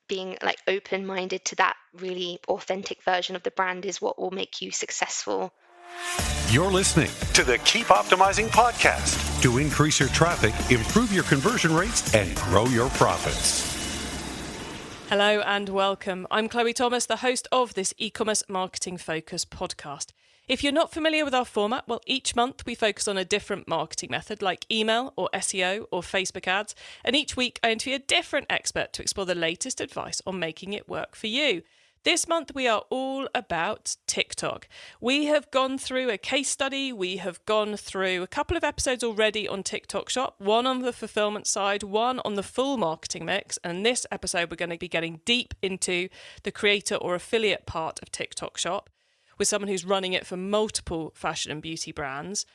being like open-minded to that really authentic version of the brand is what will make you successful. You're listening to the Keep Optimizing podcast to increase your traffic, improve your conversion rates, and grow your profits. Hello and welcome. I'm Chloe Thomas, the host of this e-commerce marketing focus podcast. If you're not familiar with our format, well, each month we focus on a different marketing method like email or SEO or Facebook ads. And each week I interview a different expert to explore the latest advice on making it work for you. This month we are all about TikTok. We have gone through a case study. We have gone through a couple of episodes already on TikTok Shop, one on the fulfillment side, one on the full marketing mix. And this episode we're going to be getting deep into the creator or affiliate part of TikTok Shop with someone who's running it for multiple fashion and beauty brands.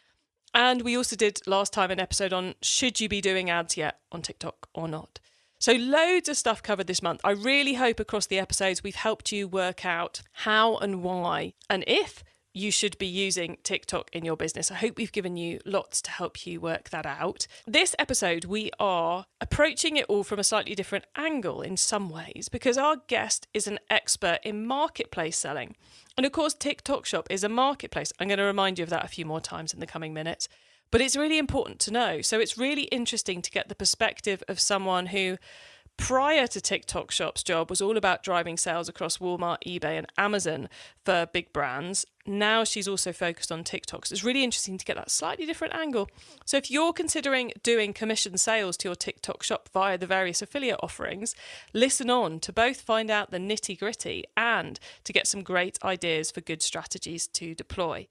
And we also did last time an episode on should you be doing ads yet on TikTok or not. So loads of stuff covered this month. I really hope across the episodes we've helped you work out how and why and if you should be using TikTok in your business. I hope we've given you lots to help you work that out. This episode, we are approaching it all from a slightly different angle in some ways because our guest is an expert in marketplace selling. And of course, TikTok Shop is a marketplace. I'm going to remind you of that a few more times in the coming minutes. But it's really important to know. So it's really interesting to get the perspective of someone who, prior to TikTok Shop's job, was all about driving sales across Walmart, eBay and Amazon for big brands. Now she's also focused on TikTok. So it's really interesting to get that slightly different angle. So if you're considering doing commission sales to your TikTok Shop via the various affiliate offerings, listen on to both find out the nitty-gritty and to get some great ideas for good strategies to deploy.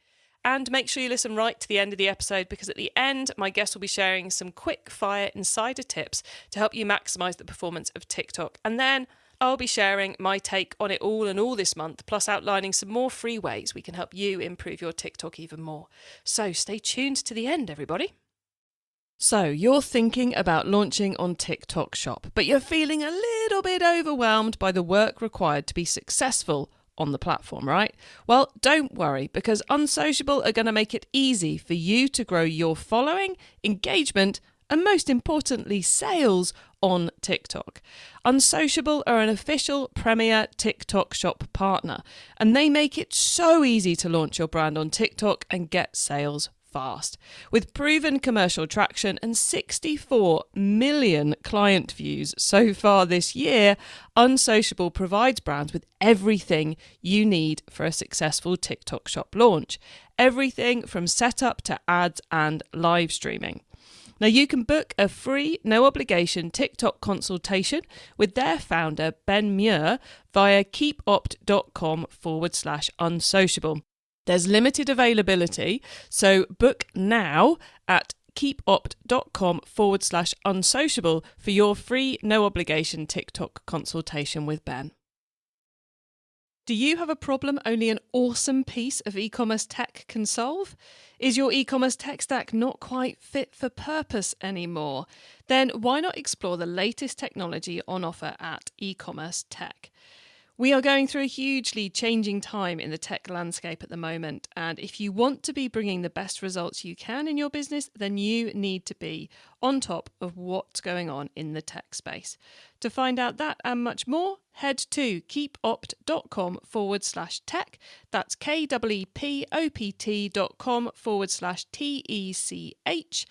And make sure you listen right to the end of the episode because at the end, my guest will be sharing some quick fire insider tips to help you maximize the performance of TikTok. And then I'll be sharing my take on it all this month, plus outlining some more free ways we can help you improve your TikTok even more. So stay tuned to the end, everybody. So you're thinking about launching on TikTok Shop, but you're feeling a little bit overwhelmed by the work required to be successful on the platform, right? Well, don't worry, because Unsociable are going to make it easy for you to grow your following, engagement, and most importantly, sales on TikTok. Unsociable are an official premier TikTok Shop partner, and they make it so easy to launch your brand on TikTok and get sales fast. With proven commercial traction and 64 million client views so far this year, Unsociable provides brands with everything you need for a successful TikTok Shop launch. Everything from setup to ads and live streaming. Now you can book a free, no obligation TikTok consultation with their founder, Ben Muir, via keepopt.com/unsociable. There's limited availability, so book now at keepopt.com/unsociable for your free, no obligation TikTok consultation with Ben. Do you have a problem only an awesome piece of e-commerce tech can solve? Is your e-commerce tech stack not quite fit for purpose anymore? Then why not explore the latest technology on offer at e-commerce tech? We are going through a hugely changing time in the tech landscape at the moment, and if you want to be bringing the best results you can in your business, then you need to be on top of what's going on in the tech space. To find out that and much more, head to keepopt.com/tech. That's keepopt.com/TECH.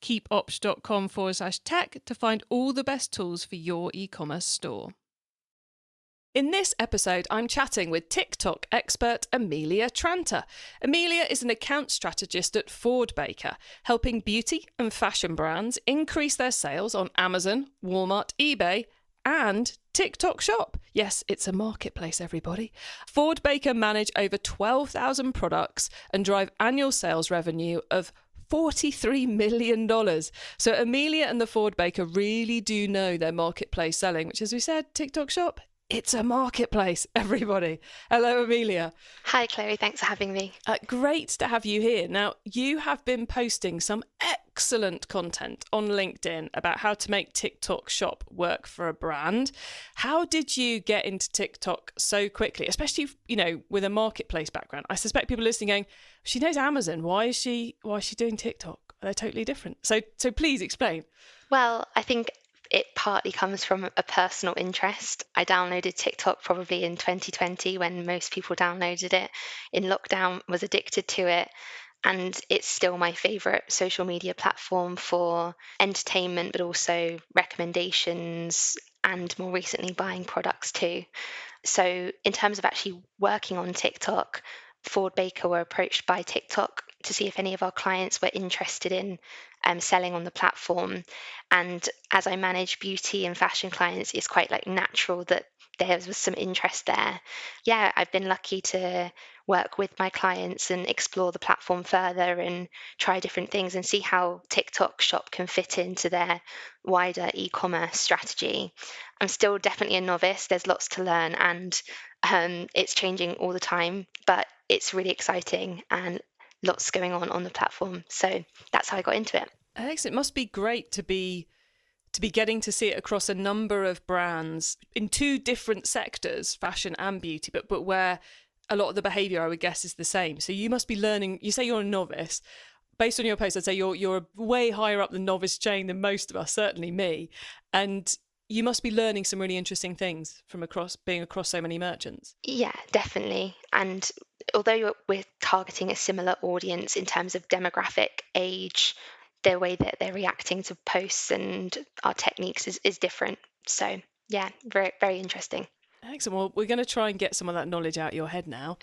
keepopt.com/tech to find all the best tools for your e-commerce store. In this episode, I'm chatting with TikTok expert Amelia Tranter. Amelia is an account strategist at FordeBaker, helping beauty and fashion brands increase their sales on Amazon, Walmart, eBay, and TikTok Shop. Yes, it's a marketplace, everybody. FordeBaker manage over 12,000 products and drive annual sales revenue of $43 million. So Amelia and the FordeBaker really do know their marketplace selling, which, as we said, TikTok Shop, it's a marketplace, everybody. Hello, Amelia. Hi, Chloe. Thanks for having me. Great to have you here. Now, you have been posting some excellent content on LinkedIn about how to make TikTok Shop work for a brand. How did you get into TikTok so quickly, especially, with a marketplace background? I suspect people listening going, she knows Amazon. Why is she doing TikTok? They're totally different. So please explain. Well, I think it partly comes from a personal interest. I downloaded TikTok probably in 2020 when most people downloaded it. In lockdown, was addicted to it. And it's still my favorite social media platform for entertainment, but also recommendations and more recently buying products too. So, in terms of actually working on TikTok, FordeBaker were approached by TikTok to see if any of our clients were interested in selling on the platform. And as I manage beauty and fashion clients, it's quite like natural that there was some interest there. Yeah, I've been lucky to work with my clients and explore the platform further and try different things and see how TikTok shop can fit into their wider e-commerce strategy. I'm still definitely a novice. There's lots to learn, and it's changing all the time, but it's really exciting and lots going on the platform. So that's how I got into it. Alex, it must be great to be getting to see it across a number of brands in two different sectors, fashion and beauty, but where a lot of the behaviour, I would guess, is the same. So you must be learning. You say you're a novice. Based on your post, I'd say you're way higher up the novice chain than most of us, certainly me. And you must be learning some really interesting things from being across so many merchants. Yeah, definitely. And although we're targeting a similar audience in terms of demographic, age, the way that they're reacting to posts and our techniques is different. So yeah, very, very interesting. Excellent. Well, we're going to try and get some of that knowledge out your head now.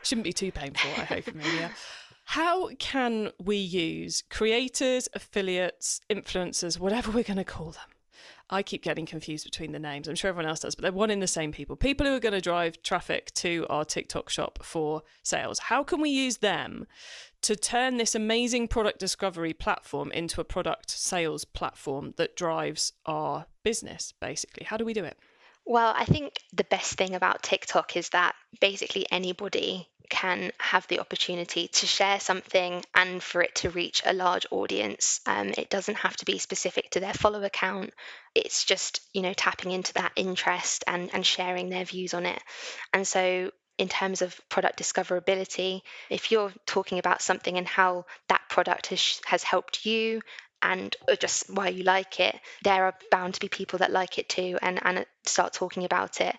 Shouldn't be too painful, I hope, Amelia. How can we use creators, affiliates, influencers, whatever we're going to call them? I keep getting confused between the names. I'm sure everyone else does, but they're one and the same people. People who are going to drive traffic to our TikTok shop for sales. How can we use them to turn this amazing product discovery platform into a product sales platform that drives our business, basically? How do we do it? Well, I think the best thing about TikTok is that basically anybody can have the opportunity to share something and for it to reach a large audience. It doesn't have to be specific to their follower count. It's just, tapping into that interest and sharing their views on it. And so in terms of product discoverability, if you're talking about something and how that product has helped you and just why you like it, there are bound to be people that like it too and start talking about it.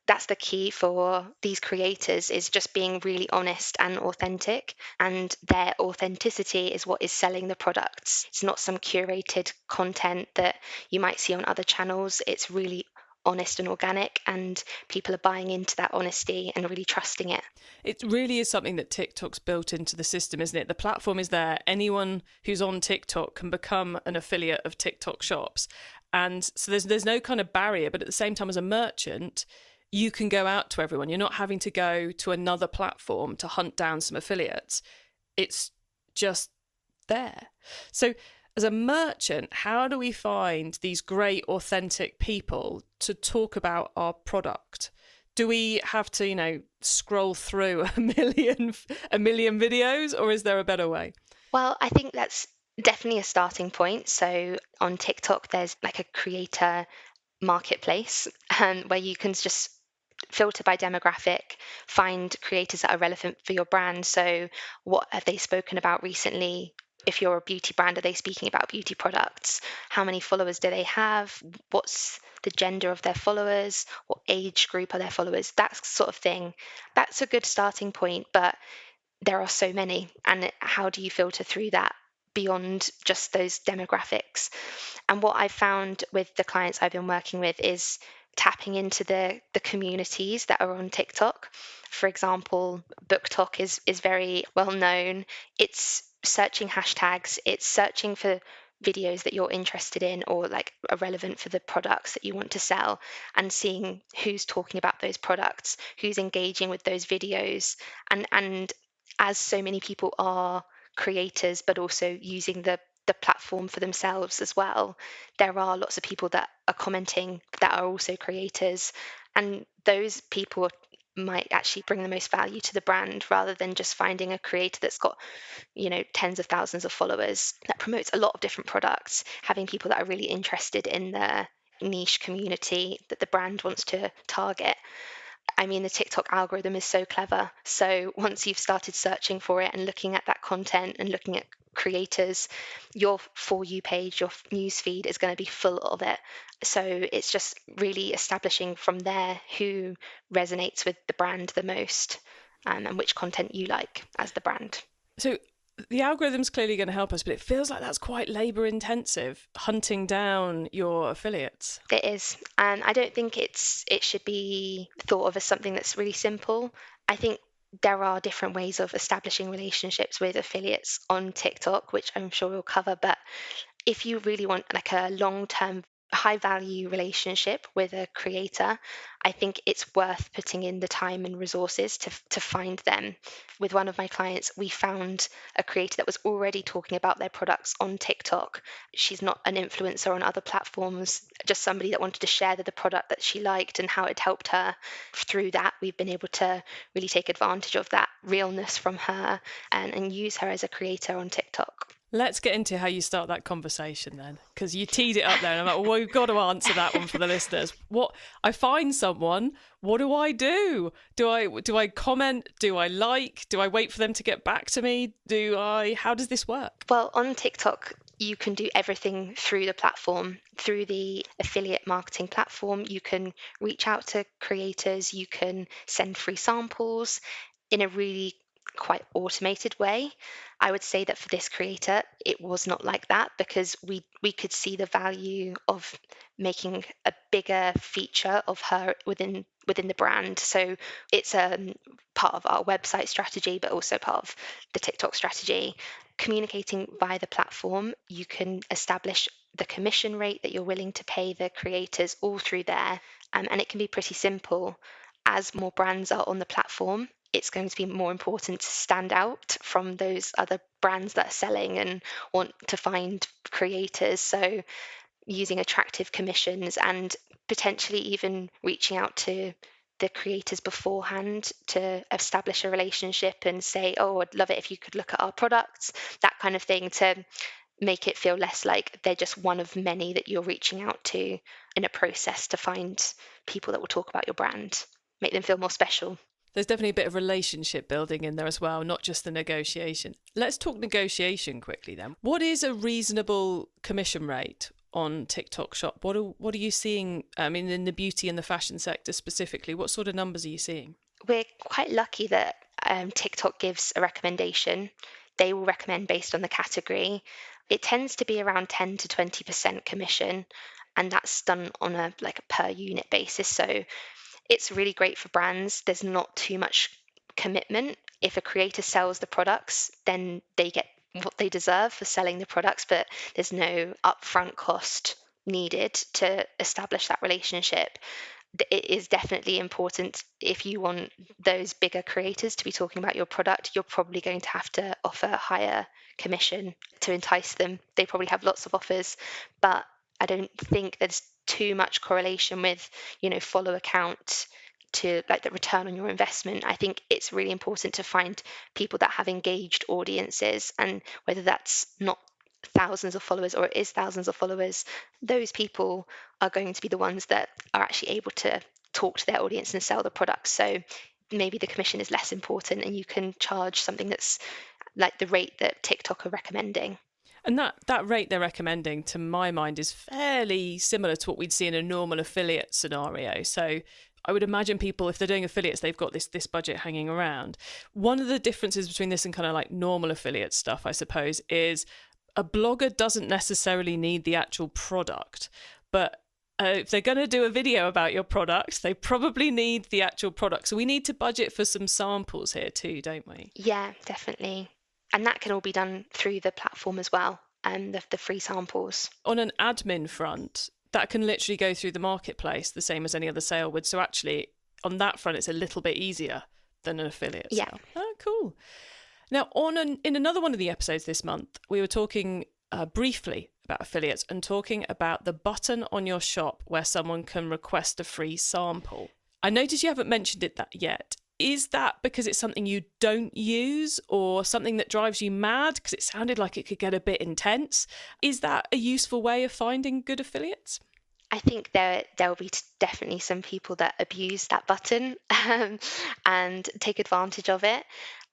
That's the key for these creators, is just being really honest and authentic, and their authenticity is what is selling the products. It's not some curated content that you might see on other channels. It's really honest and organic, and people are buying into that honesty and really trusting it. It really is something that TikTok's built into the system, isn't it? The platform is there. Anyone who's on TikTok can become an affiliate of TikTok shops. And so there's no kind of barrier, but at the same time, as a merchant, you can go out to everyone. You're not having to go to another platform to hunt down some affiliates. It's just there. So as a merchant, how do we find these great, authentic people to talk about our product? Do we have to, scroll through a million videos, or is there a better way? Well, I think that's definitely a starting point. So on TikTok, there's like a creator marketplace where you can just filter by demographic, find creators that are relevant for your brand. So what have they spoken about recently? If you're a beauty brand, are they speaking about beauty products? How many followers do they have? What's the gender of their followers? What age group are their followers? That sort of thing. That's a good starting point, but there are so many. And how do you filter through that beyond just those demographics? And what I've found with the clients I've been working with is tapping into the communities that are on TikTok. For example, BookTok is very well known. It's searching hashtags, it's searching for videos that you're interested in or like are relevant for the products that you want to sell, and seeing who's talking about those products, who's engaging with those videos. And as so many people are creators but also using the platform for themselves as well, there are lots of people that are commenting that are also creators, and those people might actually bring the most value to the brand rather than just finding a creator that's got tens of thousands of followers that promotes a lot of different products. Having people that are really interested in the niche community that the brand wants to target, I mean, the TikTok algorithm is so clever. So once you've started searching for it and looking at that content and looking at creators, your For You page, your news feed is going to be full of it. So it's just really establishing from there who resonates with the brand the most, and which content you like as the brand. So the algorithm's clearly going to help us, but it feels like that's quite labour intensive, hunting down your affiliates. It is. And I don't think it should be thought of as something that's really simple. I think there are different ways of establishing relationships with affiliates on TikTok, which I'm sure we'll cover. But if you really want like a long-term high value relationship with a creator, I think it's worth putting in the time and resources to find them. With one of my clients, we found a creator that was already talking about their products on TikTok. She's not an influencer on other platforms, just somebody that wanted to share the product that she liked and how it helped her. Through that, we've been able to really take advantage of that realness from her and use her as a creator on TikTok. Let's get into how you start that conversation then, because you teed it up there, and I'm like, well, we've got to answer that one for the listeners. What I find someone, what do I do? Do I comment? Do I like? Do I wait for them to get back to me? How does this work? Well, on TikTok, you can do everything through the platform, through the affiliate marketing platform. You can reach out to creators, you can send free samples in a really quite automated way. I would say that for this creator, it was not like that, because we could see the value of making a bigger feature of her within the brand. So it's part of our website strategy, but also part of the TikTok strategy. Communicating via the platform, you can establish the commission rate that you're willing to pay the creators all through there, and it can be pretty simple. As more brands are on the platform, it's going to be more important to stand out from those other brands that are selling and want to find creators. So using attractive commissions and potentially even reaching out to the creators beforehand to establish a relationship and say, oh, I'd love it if you could look at our products, that kind of thing, to make it feel less like they're just one of many that you're reaching out to in a process to find people that will talk about your brand, make them feel more special. There's definitely a bit of relationship building in there as well, not just the negotiation. Let's talk negotiation quickly then. What is a reasonable commission rate on TikTok Shop? What are you seeing, in the beauty and the fashion sector specifically? What sort of numbers are you seeing? We're quite lucky that TikTok gives a recommendation. They will recommend based on the category. It tends to be around 10 to 20% commission, and that's done on a per unit basis. So it's really great for brands. There's not too much commitment. If a creator sells the products, then they get what they deserve for selling the products, but there's no upfront cost needed to establish that relationship. It is definitely important. If you want those bigger creators to be talking about your product, you're probably going to have to offer higher commission to entice them. They probably have lots of offers, but I don't think there's too much correlation with, follow account to the return on your investment. I think it's really important to find people that have engaged audiences, and whether that's not thousands of followers or it is thousands of followers, those people are going to be the ones that are actually able to talk to their audience and sell the product. So maybe the commission is less important and you can charge something that's like the rate that TikTok are recommending. And that rate they're recommending, to my mind, is fairly similar to what we'd see in a normal affiliate scenario. So I would imagine people, if they're doing affiliates, they've got this budget hanging around. One of the differences between this and kind of like normal affiliate stuff, I suppose, is a blogger doesn't necessarily need the actual product, but if they're going to do a video about your product, they probably need the actual product. So we need to budget for some samples here too, don't we? Yeah, definitely. And that can all be done through the platform as well, and the free samples. On an admin front, that can literally go through the marketplace the same as any other sale would. So actually, on that front, it's a little bit easier than an affiliate sale. Oh, cool. Now, in another one of the episodes this month, we were talking briefly about affiliates and talking about the button on your shop where someone can request a free sample. I notice you haven't mentioned that yet. Is that because it's something you don't use or something that drives you mad? Because it sounded like it could get a bit intense. Is that a useful way of finding good affiliates? I think there'll be definitely some people that abuse that button and take advantage of it.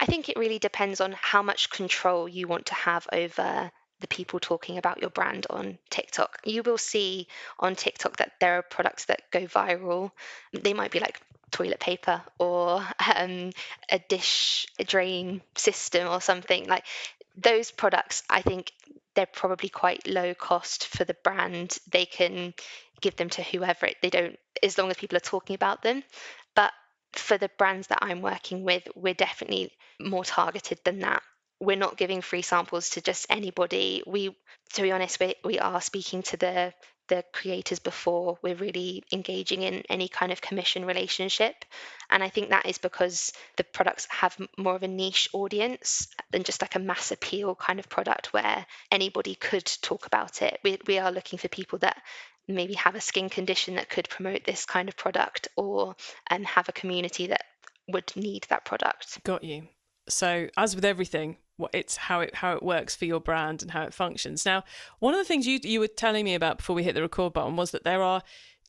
I think it really depends on how much control you want to have over the people talking about your brand on TikTok. You will see on TikTok that there are products that go viral. They might be like toilet paper or a dish drain system or something. Like those products, I think they're probably quite low cost for the brand. They can give them to whoever they don't, as long as people are talking about them. But for the brands that I'm working with, we're definitely more targeted than that. We're not giving free samples to just anybody. To be honest, we are speaking to the creators before we're really engaging in any kind of commission relationship. And I think that is because the products have more of a niche audience than just like a mass appeal kind of product where anybody could talk about it. We are looking for people that maybe have a skin condition that could promote this kind of product, or have a community that would need that product. Got you. So as with everything, it's how it works for your brand and how it functions. Now, one of the things you were telling me about before we hit the record button was that there are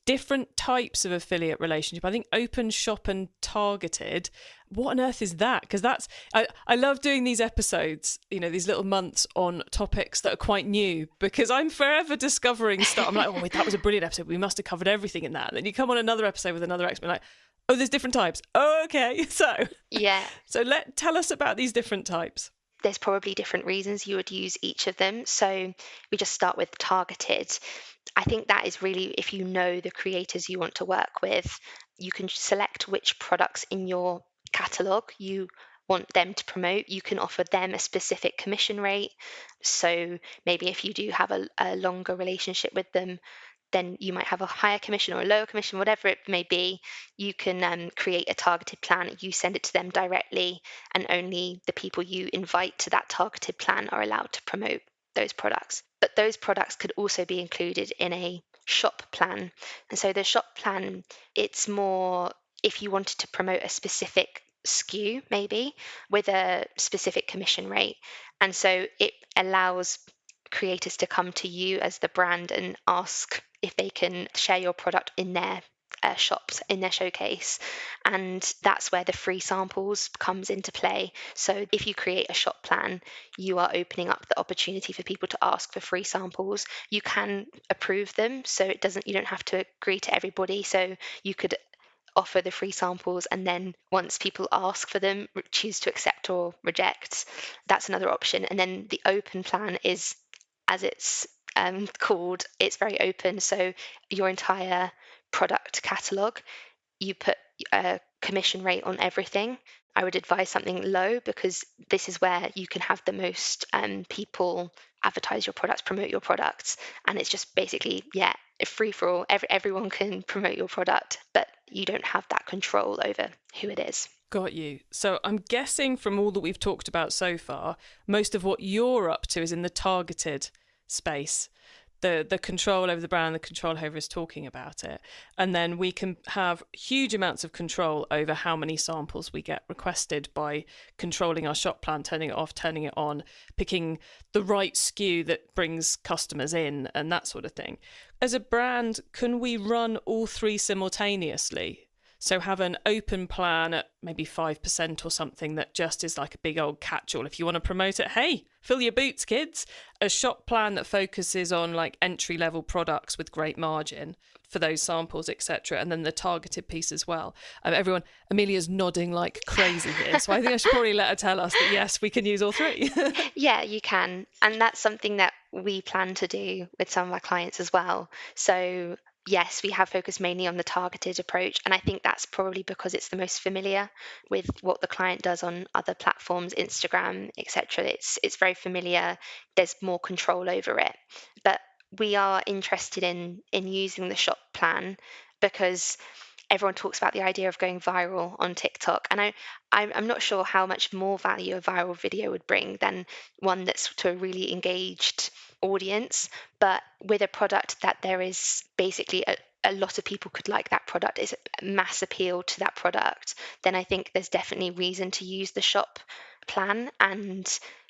different types of affiliate relationship. I think open, shop, and targeted. What on earth is that? Because I love doing these episodes, these little months on topics that are quite new, because I'm forever discovering stuff. I'm like, oh, wait, that was a brilliant episode. We must have covered everything in that. And then you come on another episode with another expert, like, oh, there's different types. Oh, okay. So tell us about these different types. There's probably different reasons you would use each of them. So we just start with targeted. I think that is really, if you know the creators you want to work with, you can select which products in your catalog you want them to promote. You can offer them a specific commission rate. So maybe if you do have a longer relationship with them, then you might have a higher commission or a lower commission, whatever it may be. You can create a targeted plan. You send it to them directly, and only the people you invite to that targeted plan are allowed to promote those products. But those products could also be included in a shop plan. And so the shop plan, it's more if you wanted to promote a specific SKU, maybe with a specific commission rate. And so it allows creators to come to you as the brand and ask if they can share your product in their shops, in their showcase. And that's where the free samples comes into play. So if you create a shop plan, you are opening up the opportunity for people to ask for free samples. You can approve them, so you don't have to agree to everybody. So you could offer the free samples, and then once people ask for them, choose to accept or reject. That's another option. And then the open plan is, as it's called, it's very open. So your entire product catalog, you put a commission rate on everything. I would advise something low, because this is where you can have the most people advertise your products, promote your products, and it's just basically, free for all. Everyone can promote your product, but you don't have that control over who it is. Got you. So I'm guessing from all that we've talked about so far, most of what you're up to is in the targeted space. The control over the brand, the control over us talking about it. And then we can have huge amounts of control over how many samples we get requested by controlling our shop plan, turning it off, turning it on, picking the right SKU that brings customers in, and that sort of thing. As a brand, can we run all three simultaneously? So have an open plan at maybe 5% or something that just is like a big old catch-all. If you want to promote it, hey, fill your boots, kids. A shop plan that focuses on like entry-level products with great margin for those samples, etc. And then the targeted piece as well. Amelia's nodding like crazy here. So I think I should probably let her tell us that, yes, we can use all three. Yeah, you can. And that's something that we plan to do with some of our clients as well. So yes, we have focused mainly on the targeted approach, and I think that's probably because it's the most familiar with what the client does on other platforms, Instagram, etc. It's very familiar. There's more control over it. But we are interested in using the shop plan because everyone talks about the idea of going viral on TikTok, and I'm not sure how much more value a viral video would bring than one that's to a really engaged audience. But with a product that there is basically a lot of people could like that product, is a mass appeal to that product, then I think there's definitely reason to use the shop plan. And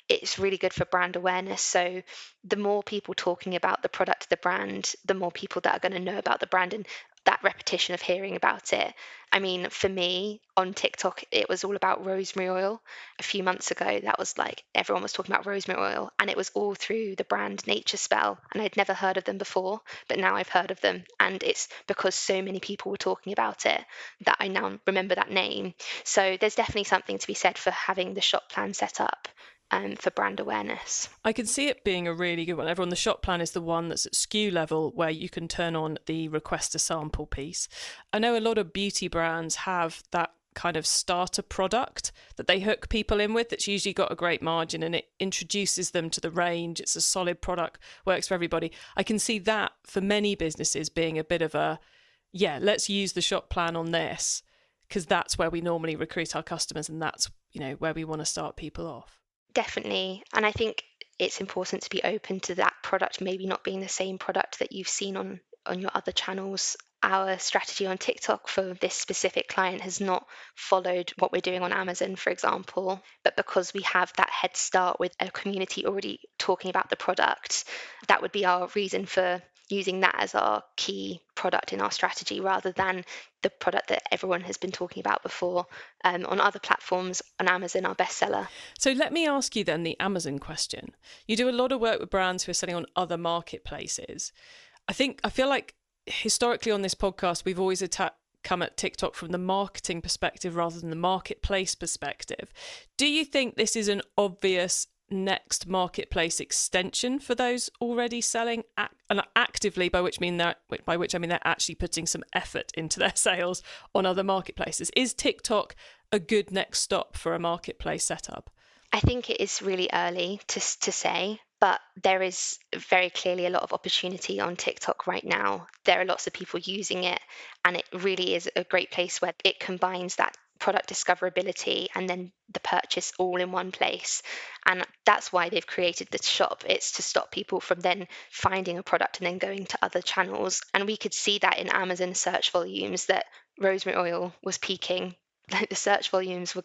it's really good for brand awareness. So the more people talking about the product, the brand, the more people that are going to know about the brand, and that repetition of hearing about it. I mean, for me on TikTok, it was all about rosemary oil. A few months ago, that was like everyone was talking about rosemary oil, and it was all through the brand Nature Spell. And I'd never heard of them before, but now I've heard of them. And it's because so many people were talking about it that I now remember that name. So there's definitely something to be said for having the shop plan set up for brand awareness. I can see it being a really good one. Everyone, the shop plan is the one that's at SKU level where you can turn on the request a sample piece. I know a lot of beauty brands have that kind of starter product that they hook people in with that's usually got a great margin, and it introduces them to the range. It's a solid product, works for everybody. I can see that for many businesses being a bit of a, yeah, let's use the shop plan on this, because that's where we normally recruit our customers, and that's, where we want to start people off. Definitely. And I think it's important to be open to that product maybe not being the same product that you've seen on your other channels. Our strategy on TikTok for this specific client has not followed what we're doing on Amazon, for example, but because we have that head start with a community already talking about the product, that would be our reason for using that as our key product in our strategy rather than the product that everyone has been talking about before on other platforms. On Amazon, our bestseller. So let me ask you then the Amazon question. You do a lot of work with brands who are selling on other marketplaces. I feel like historically on this podcast, we've always come at TikTok from the marketing perspective rather than the marketplace perspective. Do you think this is an obvious next marketplace extension for those already selling actively, by which I mean they're actually putting some effort into their sales on other marketplaces? Is TikTok a good next stop for a marketplace setup? I think it is really early to say, but there is very clearly a lot of opportunity on TikTok right now. There are lots of people using it, and it really is a great place where it combines that product discoverability and then the purchase all in one place. And that's why they've created this shop. It's to stop people from then finding a product and then going to other channels. And we could see that in Amazon search volumes, that rosemary oil was peaking. Like the search volumes were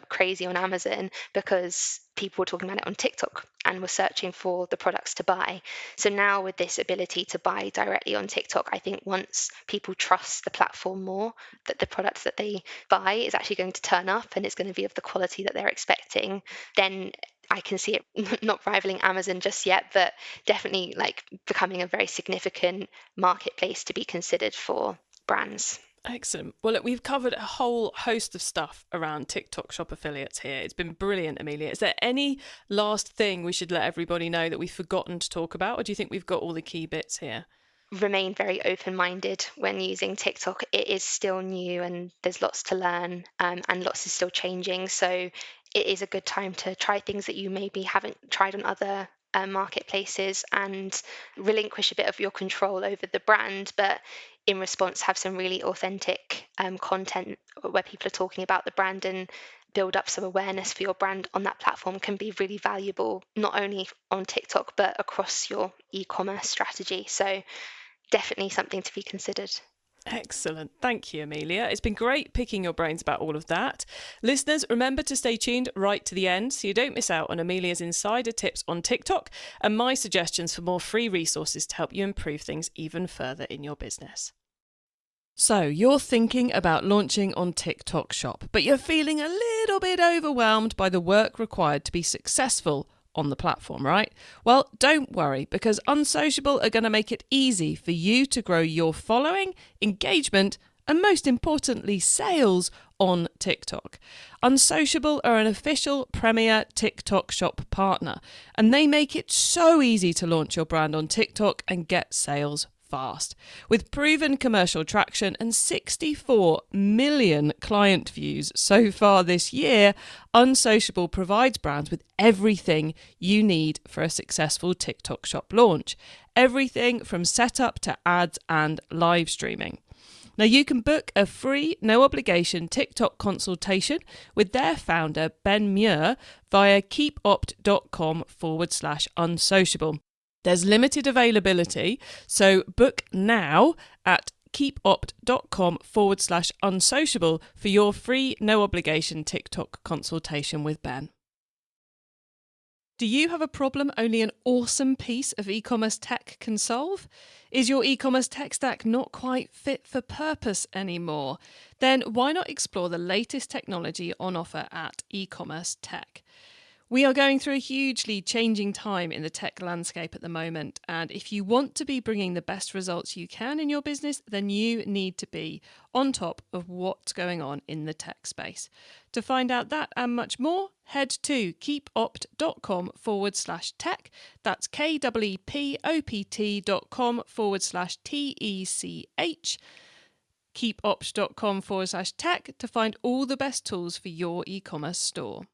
crazy on Amazon because people were talking about it on TikTok and were searching for the products to buy. So now with this ability to buy directly on TikTok, I think once people trust the platform more, that the products that they buy is actually going to turn up and it's going to be of the quality that they're expecting, then I can see it not rivaling Amazon just yet, but definitely like becoming a very significant marketplace to be considered for brands. Excellent. Well, look, we've covered a whole host of stuff around TikTok Shop Affiliates here. It's been brilliant, Amelia. Is there any last thing we should let everybody know that we've forgotten to talk about, or do you think we've got all the key bits here? Remain very open-minded when using TikTok. It is still new and there's lots to learn, and lots is still changing. So it is a good time to try things that you maybe haven't tried on other marketplaces and relinquish a bit of your control over the brand, but in response have some really authentic content where people are talking about the brand, and build up some awareness for your brand on that platform can be really valuable, not only on TikTok but across your e-commerce strategy. So definitely something to be considered. Excellent. Thank you, Amelia. It's been great picking your brains about all of that. Listeners, remember to stay tuned right to the end so you don't miss out on Amelia's insider tips on TikTok and my suggestions for more free resources to help you improve things even further in your business. So you're thinking about launching on TikTok Shop, but you're feeling a little bit overwhelmed by the work required to be successful on the platform, right? Well, don't worry, because Unsociable are going to make it easy for you to grow your following, engagement, and most importantly, sales on TikTok. Unsociable are an official premier TikTok Shop partner, and they make it so easy to launch your brand on TikTok and get sales fast. With proven commercial traction and 64 million client views so far this year, Unsociable provides brands with everything you need for a successful TikTok Shop launch. Everything from setup to ads and live streaming. Now, you can book a free, no obligation TikTok consultation with their founder, Ben Muir, via keepopt.com/unsociable. There's limited availability, so book now at keepopt.com/unsociable for your free, no obligation TikTok consultation with Ben. Do you have a problem only an awesome piece of e-commerce tech can solve? Is your e-commerce tech stack not quite fit for purpose anymore? Then why not explore the latest technology on offer at e-commerce tech? We are going through a hugely changing time in the tech landscape at the moment, and if you want to be bringing the best results you can in your business, then you need to be on top of what's going on in the tech space. To find out that and much more, head to keepopt.com/tech. That's keepopt.com/TECH. keepopt.com/tech to find all the best tools for your e-commerce store.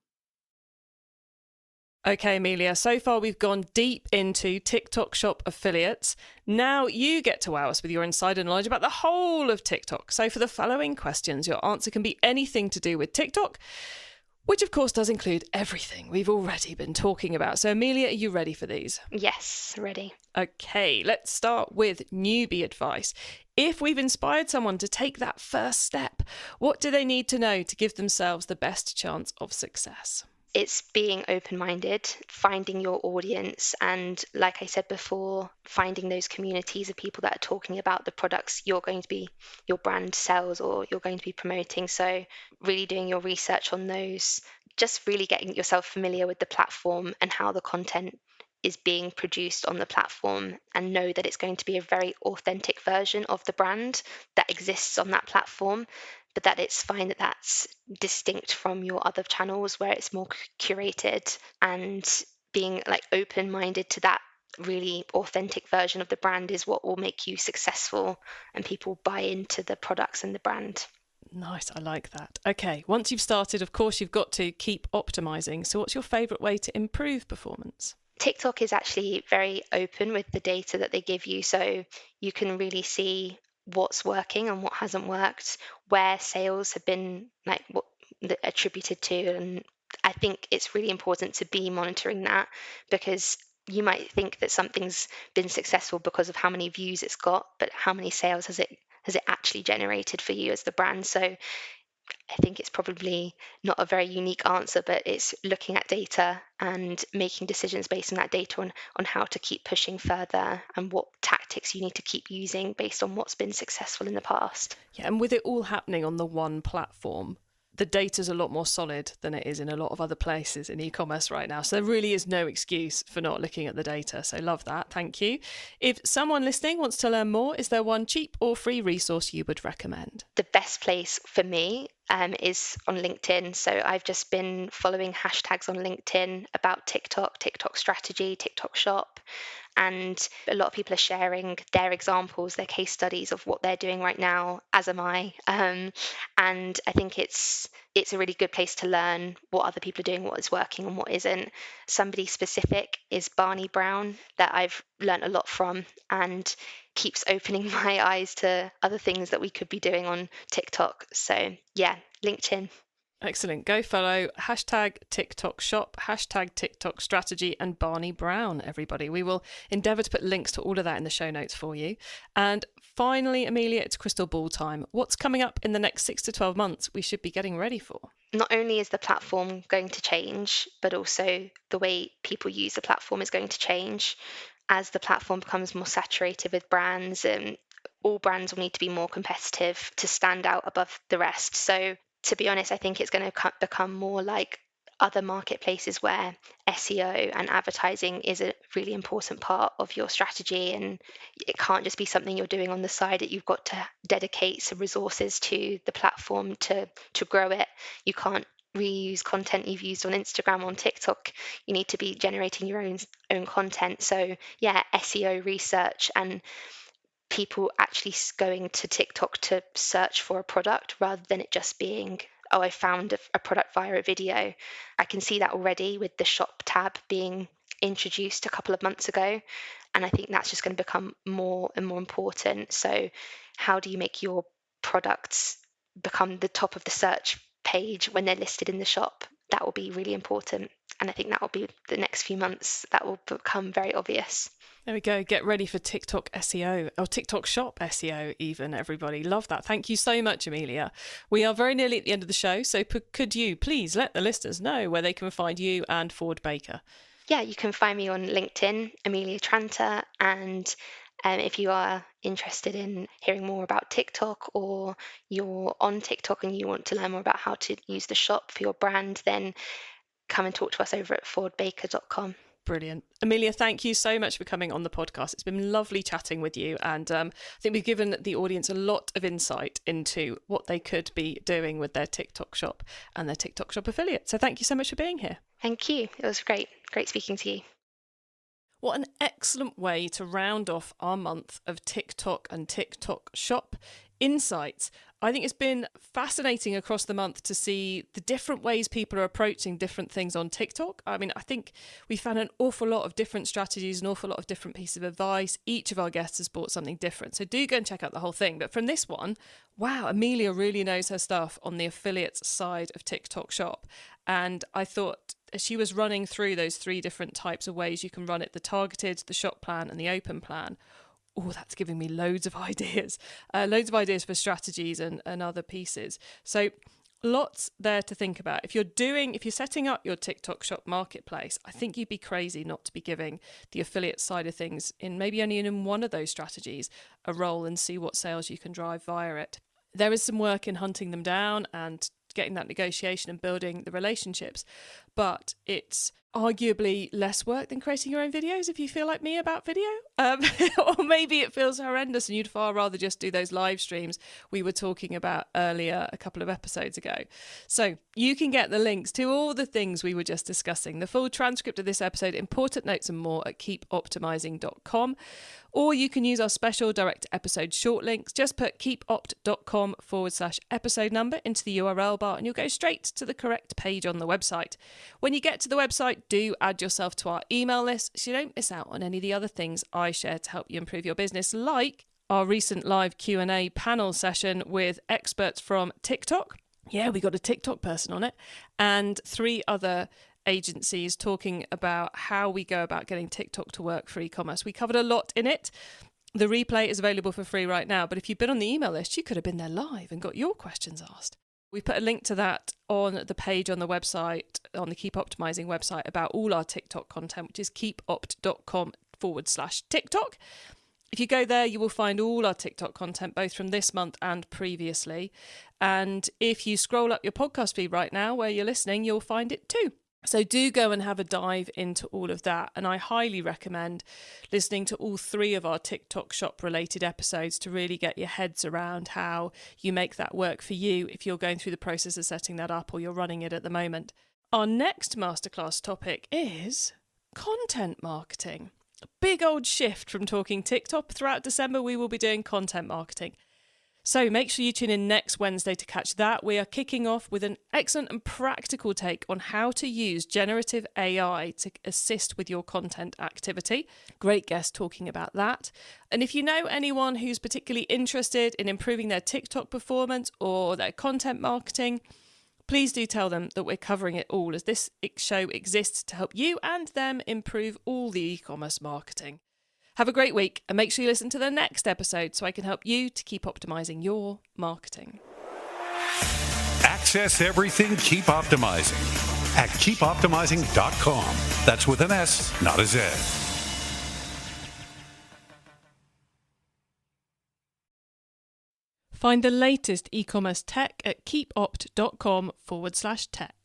Okay, Amelia, so far we've gone deep into TikTok Shop affiliates. Now you get to wow us with your insider knowledge about the whole of TikTok. So for the following questions, your answer can be anything to do with TikTok, which of course does include everything we've already been talking about. So Amelia, are you ready for these? Yes, ready. Okay, let's start with newbie advice. If we've inspired someone to take that first step, what do they need to know to give themselves the best chance of success? It's being open-minded, finding your audience, and like I said before, finding those communities of people that are talking about the products your brand sells or you're going to be promoting. So really doing your research on those, just really getting yourself familiar with the platform and how the content is being produced on the platform, and know that it's going to be a very authentic version of the brand that exists on that platform, but that it's fine that that's distinct from your other channels where it's more curated, and being like open-minded to that really authentic version of the brand is what will make you successful and people buy into the products and the brand. Nice, I like that. Okay, once you've started, of course, you've got to keep optimizing. So what's your favourite way to improve performance? TikTok is actually very open with the data that they give you, so you can really see what's working and what hasn't worked, where sales have been attributed to, and I think it's really important to be monitoring that, because you might think that something's been successful because of how many views it's got, but how many sales has it actually generated for you as the brand? So I think it's probably not a very unique answer, but it's looking at data and making decisions based on that data on how to keep pushing further and what tactics you need to keep using based on what's been successful in the past. Yeah, and with it all happening on the one platform, the data's a lot more solid than it is in a lot of other places in e-commerce right now. So there really is no excuse for not looking at the data. So love that. Thank you. If someone listening wants to learn more, is there one cheap or free resource you would recommend? The best place for me is on LinkedIn. So I've just been following hashtags on LinkedIn about TikTok strategy, TikTok shop. And a lot of people are sharing their examples, their case studies of what they're doing right now, as am I. And I think it's a really good place to learn what other people are doing, what is working and what isn't. Somebody specific is Barney Brown, that I've learned a lot from, and keeps opening my eyes to other things that we could be doing on TikTok. So yeah, LinkedIn. Excellent. Go follow hashtag TikTok shop, hashtag TikTok strategy, and Barney Brown, everybody. We will endeavour to put links to all of that in the show notes for you. And finally, Amelia, it's crystal ball time. What's coming up in the next 6 to 12 months we should be getting ready for? Not only is the platform going to change, but also the way people use the platform is going to change. As the platform becomes more saturated with brands, and all brands will need to be more competitive to stand out above the rest. So to be honest, I think it's going to become more like other marketplaces where SEO and advertising is a really important part of your strategy, and it can't just be something you're doing on the side, that you've got to dedicate some resources to the platform to grow it. You can't reuse content you've used on Instagram, on TikTok. You need to be generating your own content. So yeah, SEO research and people actually going to TikTok to search for a product rather than it just being, oh, I found a product via a video. I can see that already with the shop tab being introduced a couple of months ago. And I think that's just going to become more and more important. So how do you make your products become the top of the search page when they're listed in the shop? That will be really important. And I think that will be the next few months that will become very obvious. There we go. Get ready for TikTok SEO, or TikTok shop SEO even, everybody. Love that. Thank you so much, Amelia. We are very nearly at the end of the show, so could you please let the listeners know where they can find you and FordeBaker? Yeah, you can find me on LinkedIn, Amelia Tranter, and if you are interested in hearing more about TikTok, or you're on TikTok and you want to learn more about how to use the shop for your brand, then come and talk to us over at FordeBaker.com. Brilliant. Amelia, thank you so much for coming on the podcast. It's been lovely chatting with you. And I think we've given the audience a lot of insight into what they could be doing with their TikTok shop and their TikTok shop affiliate. So thank you so much for being here. Thank you. It was great. Great speaking to you. What an excellent way to round off our month of TikTok and TikTok shop insights. I think it's been fascinating across the month to see the different ways people are approaching different things on TikTok. I mean, I think we found an awful lot of different strategies, an awful lot of different pieces of advice. Each of our guests has bought something different. So do go and check out the whole thing. But from this one, wow, Amelia really knows her stuff on the affiliates side of TikTok shop. And I thought, as she was running through those 3 different types of ways you can run it, the targeted, the shop plan and the open plan, oh, that's giving me loads of ideas for strategies and other pieces. So lots there to think about. If you're setting up your TikTok shop marketplace, I think you'd be crazy not to be giving the affiliate side of things, in maybe only in one of those strategies, a role and see what sales you can drive via it. There is some work in hunting them down and getting that negotiation and building the relationships, but it's arguably less work than creating your own videos if you feel like me about video. Or maybe it feels horrendous and you'd far rather just do those live streams we were talking about earlier a couple of episodes ago. So you can get the links to all the things we were just discussing, the full transcript of this episode, important notes and more at keepoptimizing.com. Or you can use our special direct episode short links. Just put keepopt.com/episode number into the URL bar and you'll go straight to the correct page on the website. When you get to the website, do add yourself to our email list so you don't miss out on any of the other things I share to help you improve your business, like our recent live Q&A panel session with experts from TikTok. Yeah, we got a TikTok person on it, and 3 other agencies talking about how we go about getting TikTok to work for e-commerce. We covered a lot in it. The replay is available for free right now, but if you've been on the email list, you could have been there live and got your questions asked. We put a link to that on the page on the website, on the Keep Optimizing website, about all our TikTok content, which is keepopt.com/TikTok. If you go there, you will find all our TikTok content, both from this month and previously. And if you scroll up your podcast feed right now where you're listening, you'll find it too. So do go and have a dive into all of that. And I highly recommend listening to all 3 of our TikTok shop related episodes to really get your heads around how you make that work for you if you're going through the process of setting that up or you're running it at the moment. Our next masterclass topic is content marketing. A big old shift from talking TikTok. Throughout December, we will be doing content marketing. So make sure you tune in next Wednesday to catch that. We are kicking off with an excellent and practical take on how to use generative AI to assist with your content activity. Great guest talking about that. And if you know anyone who's particularly interested in improving their TikTok performance or their content marketing, please do tell them that we're covering it all, as this show exists to help you and them improve all the e-commerce marketing. Have a great week and make sure you listen to the next episode so I can help you to keep optimizing your marketing. Access everything Keep Optimizing at keepoptimizing.com. That's with an S, not a Z. Find the latest e-commerce tech at keepopt.com/tech.